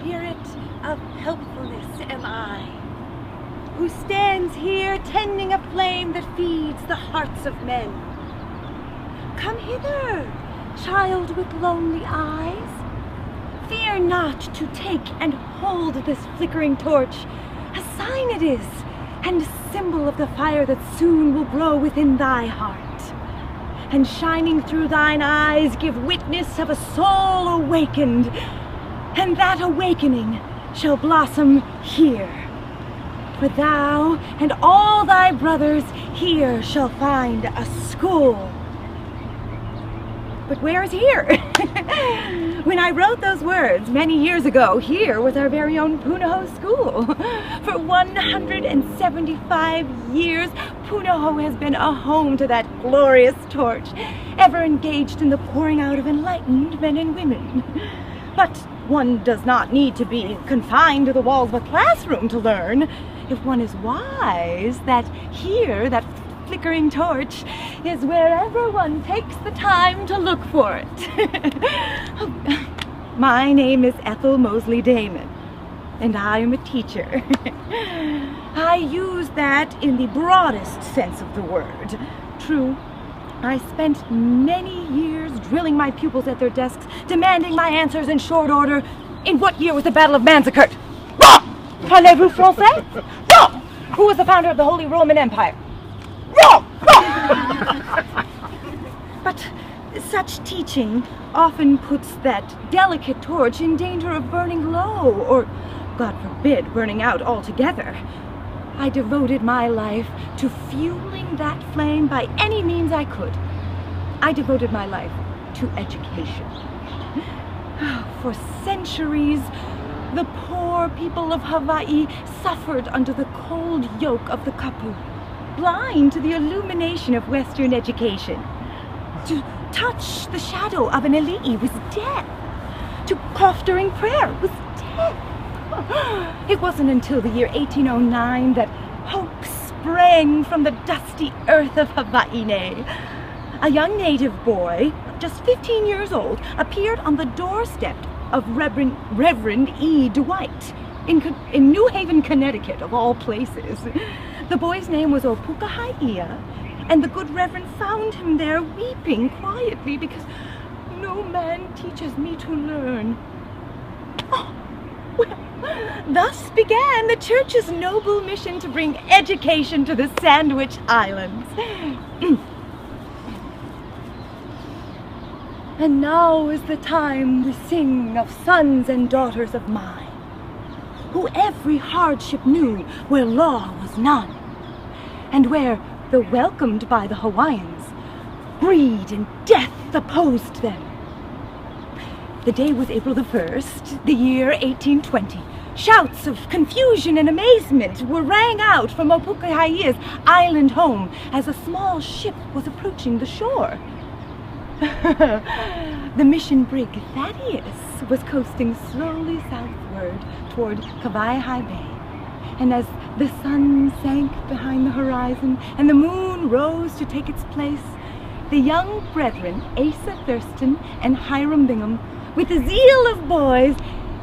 spirit of helpfulness am I, who stands here tending a flame that feeds the hearts of men. Come hither, child with lonely eyes. Fear not to take and hold this flickering torch. A sign it is, and a symbol of the fire that soon will grow within thy heart. And shining through thine eyes give witness of a soul awakened, and that awakening shall blossom here. For thou and all thy brothers here shall find a school. But where is here? When I wrote those words many years ago, here was our very own Punahou school. For 175 years, Punahou has been a home to that glorious torch, ever engaged in the pouring out of enlightened men and women. But one does not need to be confined to the walls of a classroom to learn. If one is wise, that here, that flickering torch, is wherever one takes the time to look for it. My name is Ethel Moseley Damon, and I am a teacher. I use that in the broadest sense of the word. True, I spent many years drilling my pupils at their desks, demanding my answers in short order. In what year was the Battle of Manzikert? Wrong! Parlez-vous français? Wrong! Who was the founder of the Holy Roman Empire? Wrong! But such teaching often puts that delicate torch in danger of burning low, or, God forbid, burning out altogether. I devoted my life to fueling that flame by any means I could. I devoted my life to education. For centuries, the poor people of Hawaii suffered under the cold yoke of the kapu, blind to the illumination of Western education. To touch the shadow of an ali'i was death. To cough during prayer was death. It wasn't until the year 1809 that hope sprang from the dusty earth of Hawaii. A young native boy, just 15 years old, appeared on the doorstep of Reverend E. Dwight in New Haven, Connecticut, of all places. The boy's name was Opukahaia, and the good Reverend found him there weeping quietly because no man teaches me to learn. Oh, well, thus began the church's noble mission to bring education to the Sandwich Islands. And now is the time we sing of sons and daughters of mine, who every hardship knew where law was none, and where, though welcomed by the Hawaiians, greed and death opposed them. The day was April the 1st, the year 1820. Shouts of confusion and amazement rang out from Opukahaia's island home as a small ship was approaching the shore. The mission brig Thaddeus was coasting slowly southward toward Kauai Bay, and as the sun sank behind the horizon and the moon rose to take its place, the young brethren Asa Thurston and Hiram Bingham, with the zeal of boys,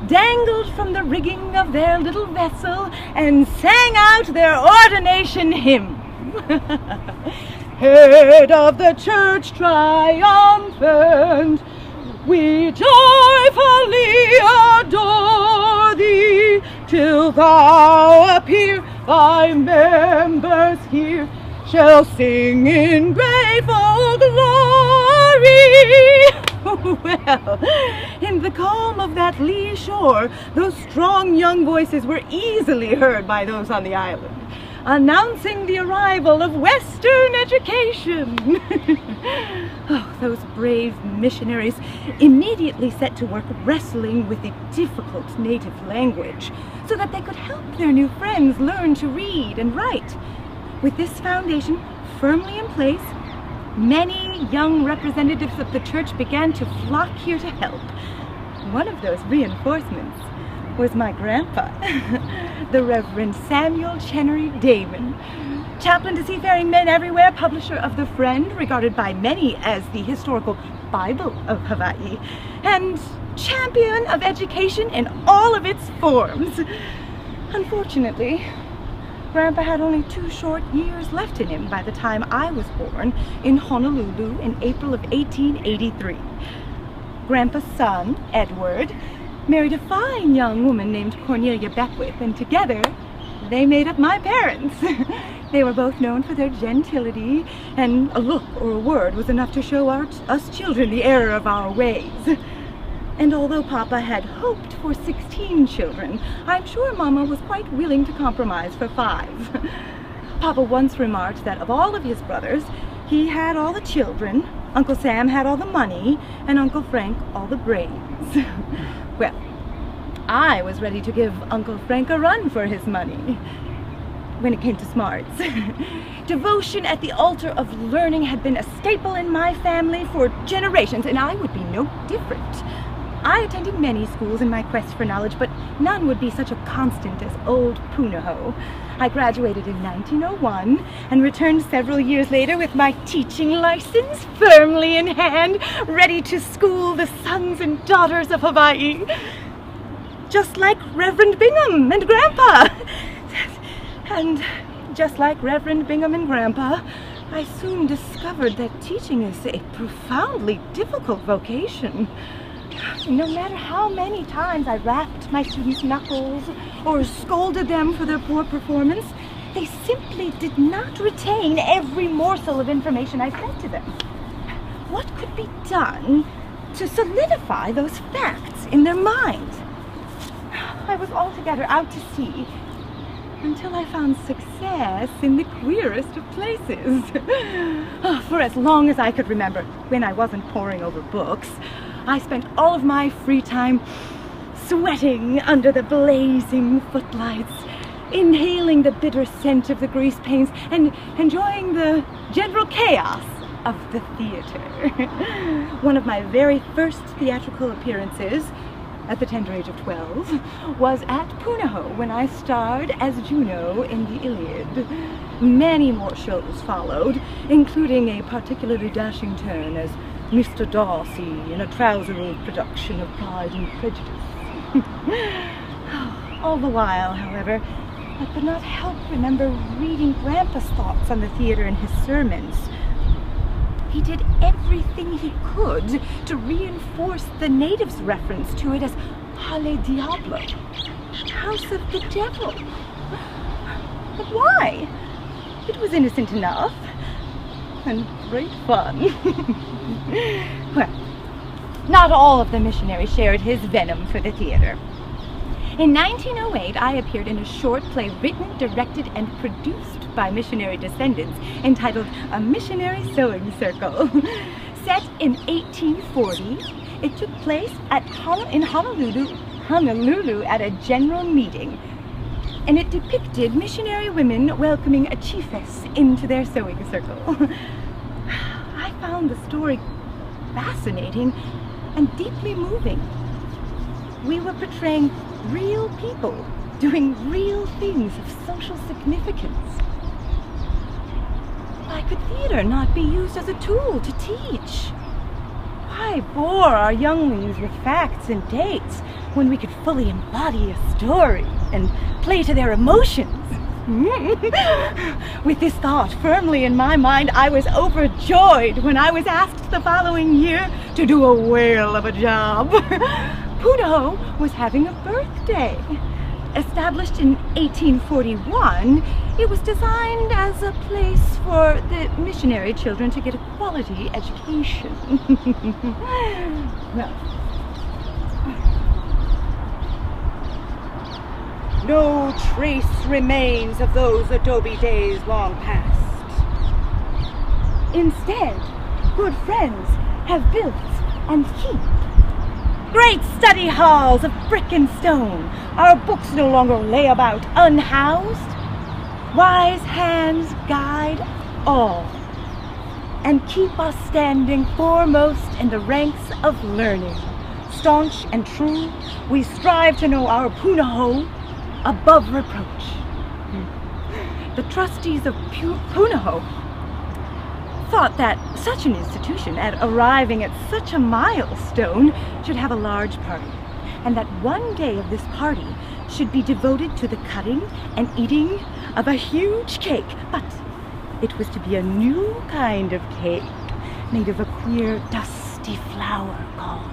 dangled from the rigging of their little vessel and sang out their ordination hymn. Head of the church triumphant, we joyfully adore thee, till thou appear, thy members here shall sing in grateful glory. Well, in the calm of that lee shore, those strong young voices were easily heard by those on the island, announcing the arrival of Western education. Oh, those brave missionaries immediately set to work wrestling with the difficult native language so that they could help their new friends learn to read and write. With this foundation firmly in place, many young representatives of the church began to flock here to help. One of those reinforcements was my grandpa, the Reverend Samuel Chenery Damon. chaplain to seafaring men everywhere, publisher of The Friend, regarded by many as the historical Bible of Hawaii, and champion of education in all of its forms. Unfortunately, Grandpa had only 2 short years left in him by the time I was born in Honolulu in April of 1883. Grandpa's son, Edward, married a fine young woman named Cornelia Beckwith, and together they made up my parents. They were both known for their gentility, and a look or a word was enough to show us children the error of our ways. And although Papa had hoped for 16 children, I'm sure Mama was quite willing to compromise for 5. Papa once remarked that of all of his brothers, he had all the children, Uncle Sam had all the money, and Uncle Frank all the brains. Well, I was ready to give Uncle Frank a run for his money when it came to smarts. Devotion at the altar of learning had been a staple in my family for generations, and I would be no different. I attended many schools in my quest for knowledge, but none would be such a constant as old Punahou. I graduated in 1901 and returned several years later with my teaching license firmly in hand, ready to school the sons and daughters of Hawaii. Just like Reverend Bingham and Grandpa. And just like Reverend Bingham and Grandpa, I soon discovered that teaching is a profoundly difficult vocation. No matter how many times I rapped my students' knuckles or scolded them for their poor performance, they simply did not retain every morsel of information I fed to them. What could be done to solidify those facts in their minds? I was altogether out to sea until I found success in the queerest of places. For as long as I could remember, when I wasn't poring over books, I spent all of my free time sweating under the blazing footlights, inhaling the bitter scent of the grease paints, and enjoying the general chaos of the theater. One of my very first theatrical appearances, at the tender age of 12, was at Punahou when I starred as Juno in the Iliad. Many more shows followed, including a particularly dashing turn as Mr. Darcy in a trouser-robe production of Pride and Prejudice. All the while, however, I could not help remember reading Grandpa's thoughts on the theater in his sermons. He did everything he could to reinforce the natives' reference to it as Halle Diablo, House of the Devil. But why? It was innocent enough, and great fun. Well, not all of the missionaries shared his venom for the theater. In 1908, I appeared in a short play written, directed, and produced by missionary descendants entitled A Missionary Sewing Circle. Set in 1840, it took place in Honolulu at a general meeting, and it depicted missionary women welcoming a chiefess into their sewing circle. I found the story fascinating and deeply moving. We were portraying real people doing real things of social significance. Why could theater not be used as a tool to teach? Why bore our younglings with facts and dates when we could fully embody a story and play to their emotions? With this thought firmly in my mind, I was overjoyed when I was asked the following year to do a whale of a job. Punahou was having a birthday. Established in 1841, it was designed as a place for the missionary children to get a quality education. Well, no trace remains of those adobe days long past. Instead, good friends have built and keep great study halls of brick and stone. Our books no longer lay about unhoused. Wise hands guide all and keep us standing foremost in the ranks of learning. Staunch and true, we strive to know our Punahou above reproach. the trustees of Punahou thought that such an institution, at arriving at such a milestone, should have a large party, and that one day of this party should be devoted to the cutting and eating of a huge cake. But it was to be a new kind of cake, made of a queer, dusty flower called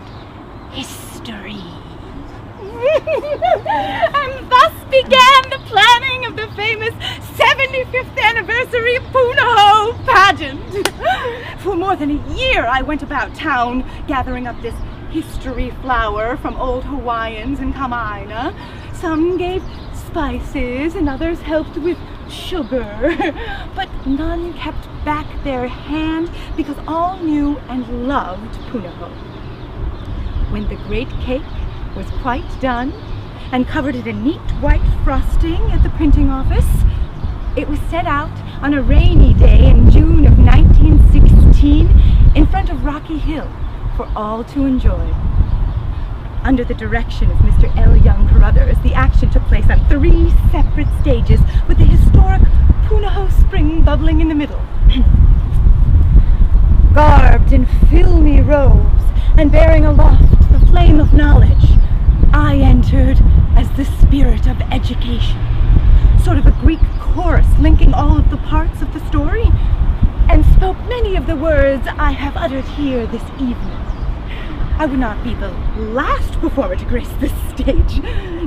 history. And thus began the planning of the famous 75th anniversary Punahou Pageant. For more than a year I went about town gathering up this history flower from old Hawaiians and Kauai. Some gave spices and others helped with sugar, but none kept back their hand because all knew and loved Punahou. When the great cake was quite done and covered in a neat white frosting at the printing office, it was set out on a rainy day in June of 1916 in front of Rocky Hill for all to enjoy. Under the direction of Mr. L. Young Carruthers, the action took place on 3 separate stages with the historic Punahou Spring bubbling in the middle. Garbed in filmy robes and bearing aloft the flame of knowledge, I entered as the spirit of education, sort of a Greek chorus linking all of the parts of the story, and spoke many of the words I have uttered here this evening. I would not be the last performer to grace this stage.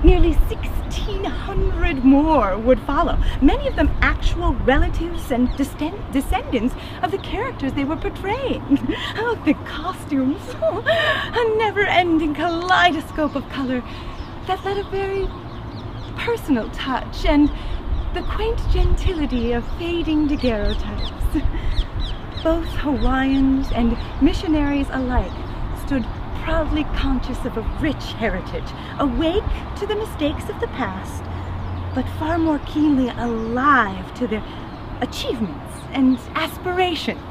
Nearly 1,600 more would follow, many of them actual relatives and descendants of the characters they were portraying. Oh, the costumes! A never-ending kaleidoscope of color that led a very personal touch and the quaint gentility of fading daguerreotypes. Both Hawaiians and missionaries alike stood proudly conscious of a rich heritage, awake to the mistakes of the past, but far more keenly alive to their achievements and aspirations.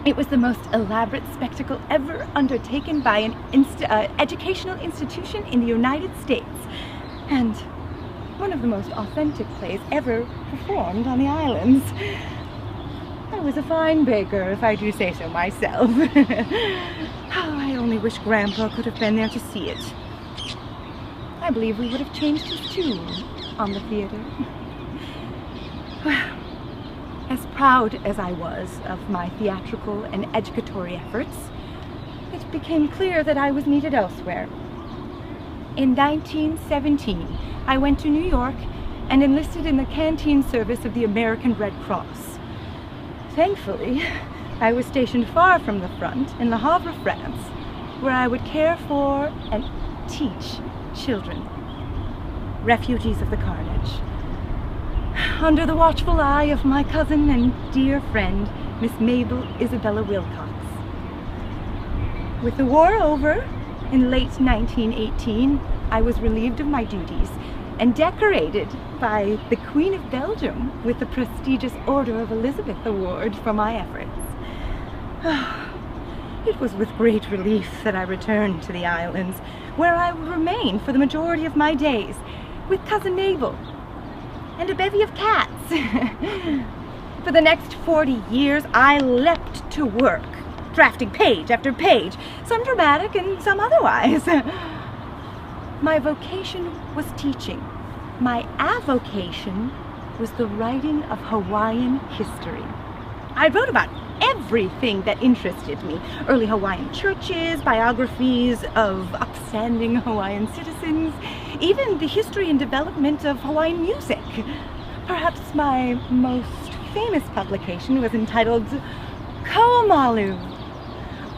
It was the most elaborate spectacle ever undertaken by an educational institution in the United States, and one of the most authentic plays ever performed on the islands. I was a fine baker, if I do say so myself. Oh, I only wish Grandpa could have been there to see it. I believe we would have changed his tune on the theater. Well, as proud as I was of my theatrical and educatory efforts, it became clear that I was needed elsewhere. In 1917, I went to New York and enlisted in the canteen service of the American Red Cross. Thankfully, I was stationed far from the front in Le Havre, France, where I would care for and teach children, refugees of the carnage, under the watchful eye of my cousin and dear friend, Miss Mabel Isabella Wilcox. With the war over, in late 1918, I was relieved of my duties and decorated by the Queen of Belgium with the prestigious Order of Elizabeth Award for my efforts. It was with great relief that I returned to the islands, where I would remain for the majority of my days, with Cousin Mabel and a bevy of cats. For the next 40 years, I leapt to work, drafting page after page, some dramatic and some otherwise. My vocation was teaching. My avocation was the writing of Hawaiian history. I wrote about everything that interested me. Early Hawaiian churches, biographies of upstanding Hawaiian citizens, even the history and development of Hawaiian music. Perhaps my most famous publication was entitled Koamalu,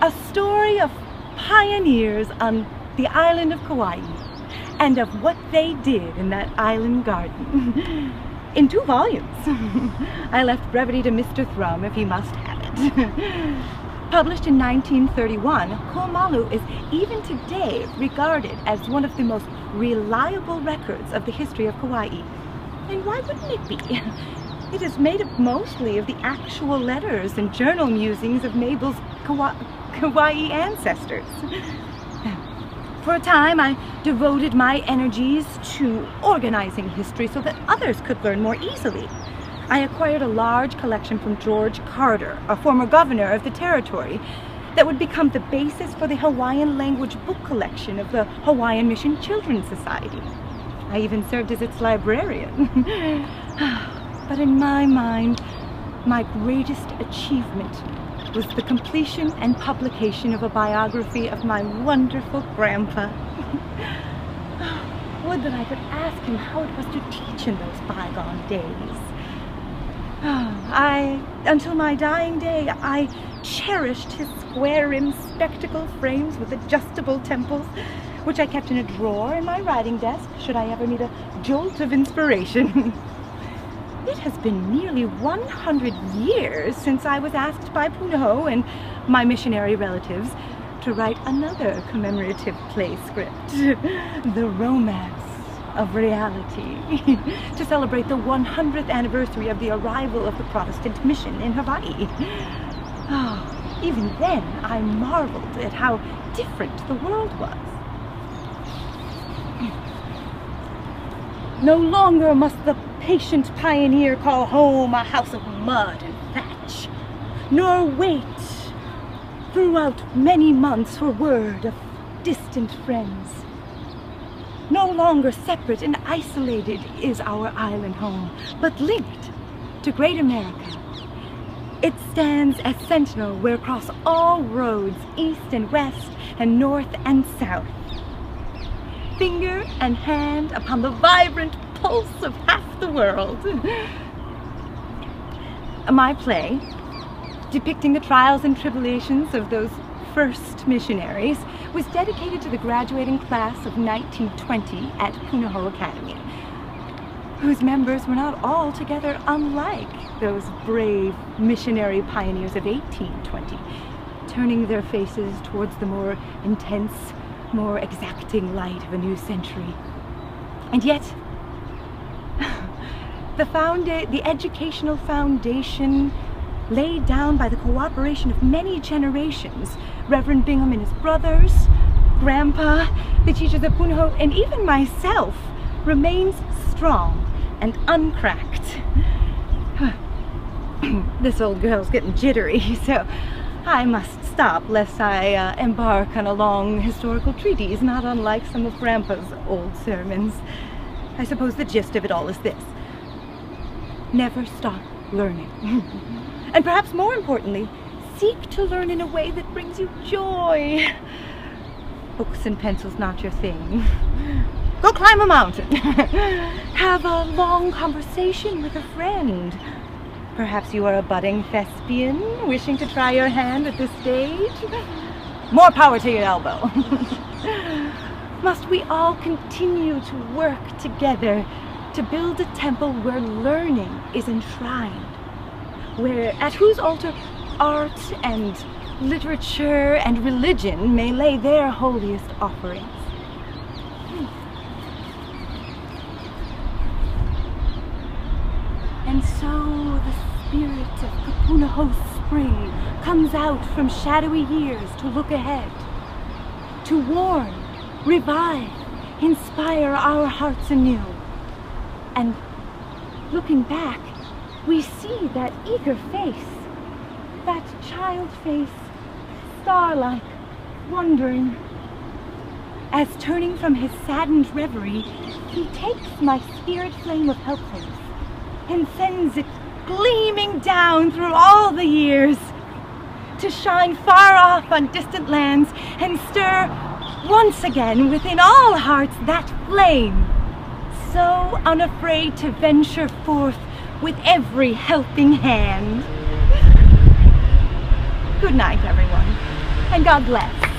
a story of pioneers on the island of Kauai and of what they did in that island garden. In 2 volumes. I left brevity to Mr. Thrum if he must have it. Published in 1931, Koamalu is even today regarded as one of the most reliable records of the history of Kauai. And why wouldn't it be? It is made up mostly of the actual letters and journal musings of Mabel's Kauai ancestors. For a time, I devoted my energies to organizing history so that others could learn more easily. I acquired a large collection from George Carter, a former governor of the territory, that would become the basis for the Hawaiian language book collection of the Hawaiian Mission Children's Society. I even served as its librarian. But in my mind, my greatest achievement was the completion and publication of a biography of my wonderful grandpa. Would that I could ask him how it was to teach in those bygone days. Until my dying day, I cherished his square-rimmed spectacle frames with adjustable temples, which I kept in a drawer in my writing desk should I ever need a jolt of inspiration. It has been nearly 100 years since I was asked by Punahou and my missionary relatives to write another commemorative play script, The Romance of Reality, to celebrate the 100th anniversary of the arrival of the Protestant mission in Hawaii. Oh, even then, I marveled at how different the world was. No longer must the patient pioneer call home a house of mud and thatch, nor wait throughout many months for word of distant friends. No longer separate and isolated is our island home, but linked to Great America. It stands as sentinel where across all roads, east and west, and north and south, finger and hand upon the vibrant pulse of half the world. My play, depicting the trials and tribulations of those first missionaries, was dedicated to the graduating class of 1920 at Punahou Academy, whose members were not altogether unlike those brave missionary pioneers of 1820, turning their faces towards the more intense, more exacting light of a new century. And yet, the educational foundation laid down by the cooperation of many generations, Reverend Bingham and his brothers, Grandpa, the teachers at Punahou, and even myself, remains strong and uncracked. This old girl's getting jittery, so I must stop lest I embark on a long historical treatise, not unlike some of Grandpa's old sermons. I suppose the gist of it all is this: never stop learning. And perhaps more importantly, seek to learn in a way that brings you joy. Books and pencils not your thing. Go climb a mountain. Have a long conversation with a friend. Perhaps you are a budding thespian wishing to try your hand at this stage. More power to your elbow. Must we all continue to work together to build a temple where learning is enshrined, at whose altar art and literature and religion may lay their holiest offerings. And so the spirit of Punahou spring comes out from shadowy years to look ahead, to warn, revive, inspire our hearts anew. And looking back, we see that eager face, that child face, star-like, wondering, as turning from his saddened reverie, he takes my spirit flame of helpfulness and sends it gleaming down through all the years to shine far off on distant lands and stir once again within all hearts that flame, so unafraid to venture forth with every helping hand. Good night, everyone, and God bless.